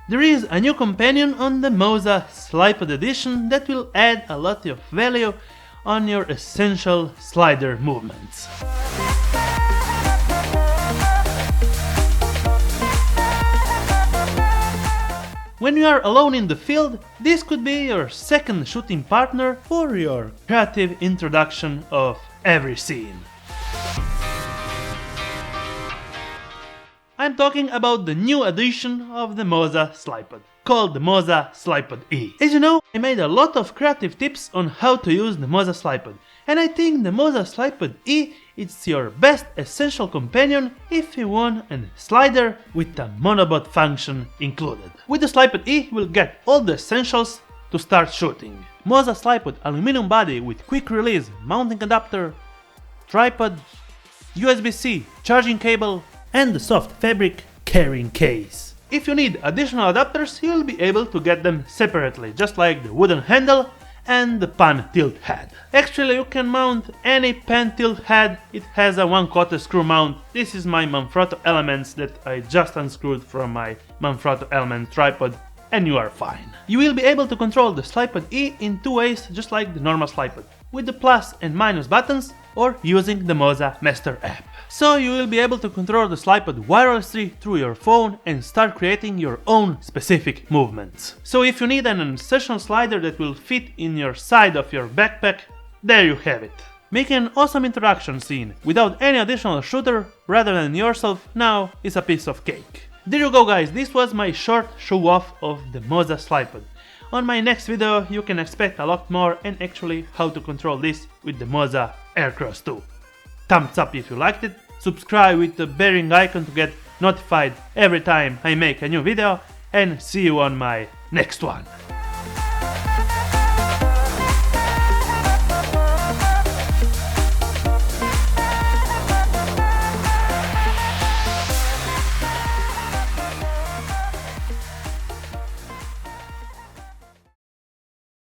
There is a new companion on the MOZA SLYPOD edition that will add a lot of value on your essential slider movements. When you are alone in the field, this could be your second shooting partner for your creative introduction of every scene. I'm talking about the new edition of the MOZA SLYPOD, called the MOZA SLYPOD E. As you know, I made a lot of creative tips on how to use the MOZA SLYPOD, and I think the MOZA SLYPOD E is your best essential companion if you want a slider with a monopod function included. With the SLYPOD E, you will get all the essentials to start shooting. MOZA SLYPOD aluminum body with quick release mounting adapter, tripod, USB-C charging cable, and the soft fabric carrying case. If you need additional adapters, you'll be able to get them separately, just like the wooden handle and the pan tilt head. Actually, you can mount any pan tilt head. It has a 1/4 screw mount. This is my Manfrotto Elements that I just unscrewed from my Manfrotto Element tripod, and you are fine. You will be able to control the SLYPOD E in two ways, just like the normal SLYPOD, with the plus and minus buttons or using the MOZA Master app. So you will be able to control the SLYPOD wirelessly through your phone and start creating your own specific movements. So if you need an session slider that will fit in your side of your backpack, there you have it. Making an awesome introduction scene without any additional shooter rather than yourself now is a piece of cake. There you go guys, this was my short show off of the MOZA SLYPOD. On my next video you can expect a lot more and actually how to control this with the MOZA Aircross 2. Thumbs up if you liked it, subscribe with the bearing icon to get notified every time I make a new video, and see you on my next one.